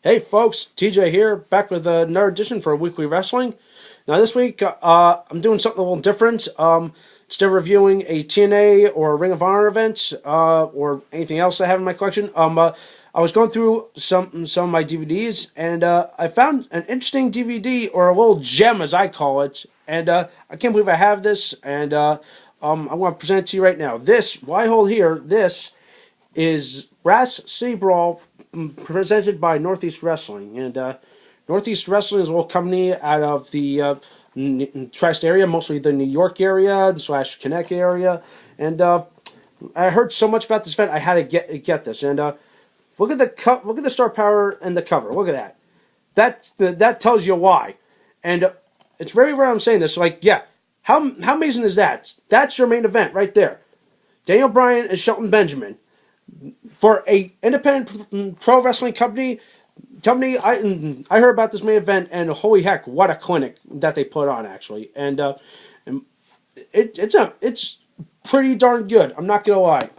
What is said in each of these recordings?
Hey folks, TJ here, back with another edition for Weekly Wrestling. Now this week, I'm doing something a little different. Instead of reviewing a TNA or Ring of Honor event, or anything else I have in my collection, I was going through some of my DVDs, and I found an interesting DVD, or a little gem as I call it, and I can't believe I have this, and I'm going to present it to you right now. What I hold here, this is Brass City Brawl, presented by Northeast Wrestling. And Northeast Wrestling is a little company out of the tri-state area, mostly the New York area / Connecticut area. And I heard so much about this event, I had to get this. And look at the star power and the cover. Look at that. That tells you why. And it's very rare I'm saying this. Like, yeah, how amazing is that? That's your main event right there. Daniel Bryan and Shelton Benjamin for a independent pro wrestling company. I heard about this main event, and holy heck, what a clinic that they put on, actually. And it's pretty darn good. I'm not gonna lie.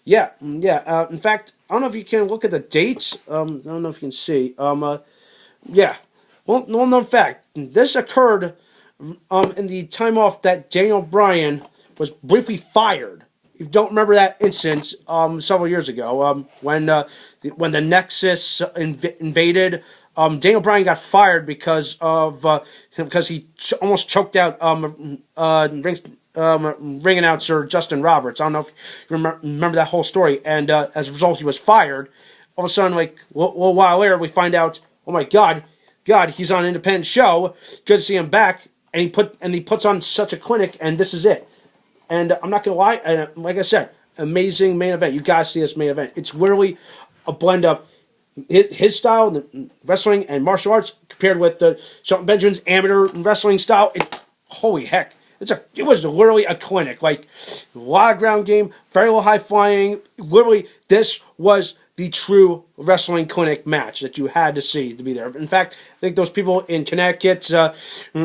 Yeah. In fact, I don't know if you can look at the dates. I don't know if you can see. Yeah. Well, known fact. This occurred in the time off that Daniel Bryan was briefly fired. You don't remember that incident several years ago when the Nexus invaded. Daniel Bryan got fired because he almost choked out ring announcer Justin Roberts. I don't know if you remember that whole story. And as a result, he was fired. All of a sudden, like a little while later, we find out, oh my God, he's on an independent show. Good to see him back. And he puts on such a clinic, and this is it. And I'm not gonna lie, like I said, amazing main event. You guys see this main event. It's literally a blend of his style, the wrestling and martial arts, compared with the Shelton Benjamin's amateur wrestling style. Holy heck, it was literally a clinic. Like, a lot of ground game, very little high flying. Literally, this was the true wrestling clinic match that you had to see to be there. In fact, I think those people in Connecticut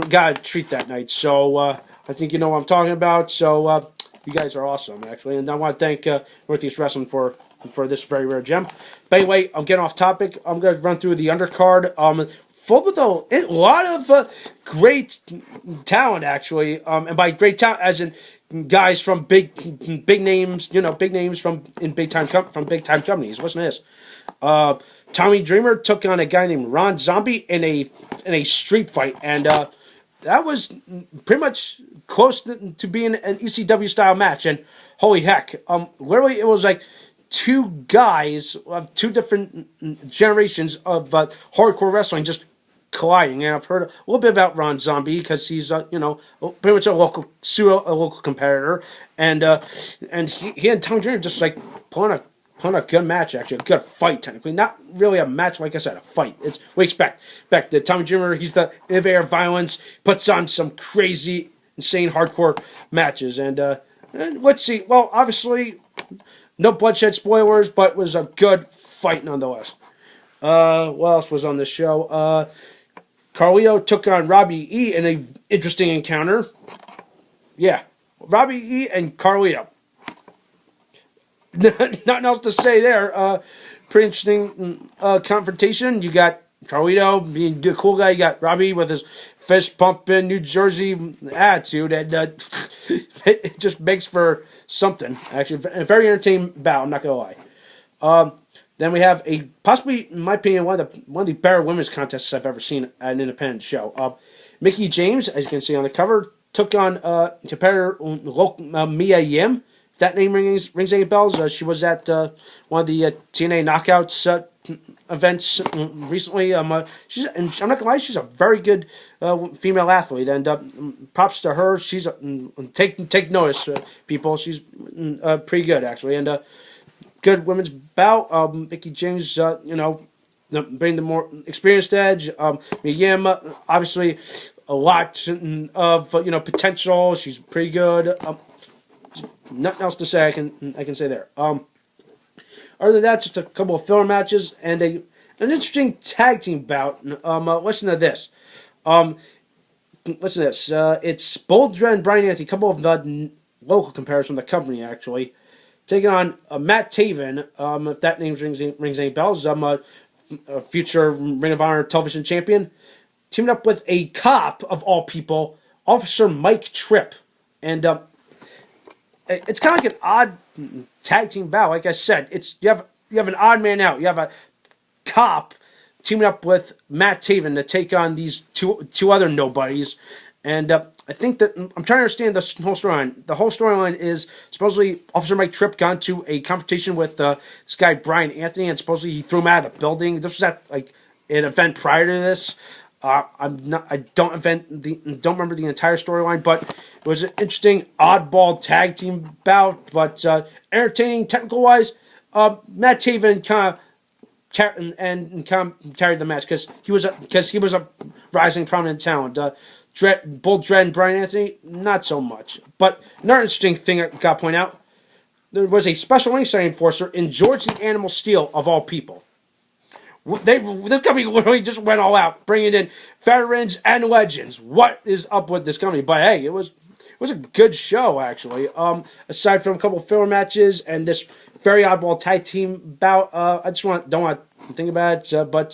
got a treat that night. So I think you know what I'm talking about. So you guys are awesome, actually. And I want to thank Northeast Wrestling for this very rare gem. But anyway, I'm getting off topic. I'm going to run through the undercard. Full with a lot of great talent, actually. And by great talent, as in guys from big names, big names from big time companies. Listen to this. Tommy Dreamer took on a guy named Ron Zombie in a street fight, and that was pretty much close to being an ECW style match. And holy heck, literally it was like two guys of two different generations of hardcore wrestling just colliding. And I've heard a little bit about Ron Zombie because he's pretty much a local competitor, and he and Tommy Dreamer just like pulling a good match, actually a good fight, technically not really a match, like I said, a fight. It's we expect the Tommy Dreamer. He's the innovator of violence, puts on some crazy, insane, hardcore matches, and let's see. Well, obviously, no bloodshed spoilers, but it was a good fight nonetheless. What else was on this show? Carlito took on Robbie E in an interesting encounter. Yeah, Robbie E and Carlito. Nothing else to say there. Pretty interesting confrontation. You got Carlito being the cool guy. You got Robbie with his fist pumping New Jersey attitude, and it just makes for something. Actually, a very entertaining bout. I'm not gonna lie. Then we have a possibly, in my opinion, one of the better women's contests I've ever seen at an independent show. Mickey James, as you can see on the cover, took on competitor Mia Yim. If that name rings any bells. She was at one of the TNA Knockouts events recently. I'm not gonna lie, she's a very good female athlete, and props to her. She's take notice, people. She's pretty good, actually, and good women's bout. Mickey James, bring the more experienced edge. Yim, obviously, a lot of potential. She's pretty good. Nothing else to say. I can say there. Other than that, just a couple of filler matches and an interesting tag team bout. Listen to this. It's Bold Dread and Bryan, a couple of the local comparisons from the company, actually, taking on Matt Taven. If that name rings any bells. future Ring of Honor television champion, teaming up with a cop of all people, Officer Mike Tripp, and it's kind of like an odd tag team battle. Like I said, you have an odd man out. You have a cop teaming up with Matt Taven to take on these two other nobodies. And I think that I'm trying to understand the whole storyline. The whole storyline is supposedly Officer Mike Tripp got into a confrontation with this guy Bryan Anthony, and supposedly he threw him out of the building. This was at like an event prior to this. I don't remember the entire storyline, but it was an interesting oddball tag team bout, but entertaining technical wise. Matt Taven kind of carried the match because he was a rising prominent talent. Bull Dread and Bryan Anthony, not so much. But another interesting thing I got to point out, there was a special ringside enforcer in George the Animal Steel, of all people. This company literally just went all out, bringing in veterans and legends. What is up with this company? But hey, it was a good show, actually. Aside from a couple of filler matches and this very oddball tag team bout, I just don't want to think about it. But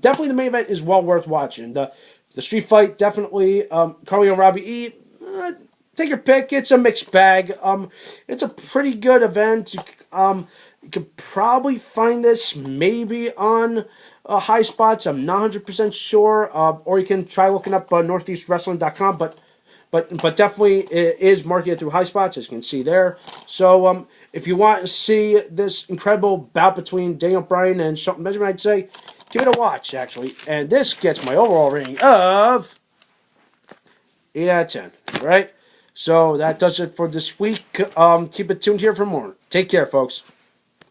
definitely the main event is well worth watching. The street fight, definitely. Carly and Robbie E, take your pick. It's a mixed bag. It's a pretty good event. You could probably find this maybe on High Spots. I'm not 100% sure. Or you can try looking up northeastwrestling.com. But definitely it is marketed through High Spots, as you can see there. So if you want to see this incredible bout between Daniel Bryan and Shelton Benjamin, I'd say give it a watch, actually. And this gets my overall rating of 8 out of 10. All right? So that does it for this week. Keep it tuned here for more. Take care, folks.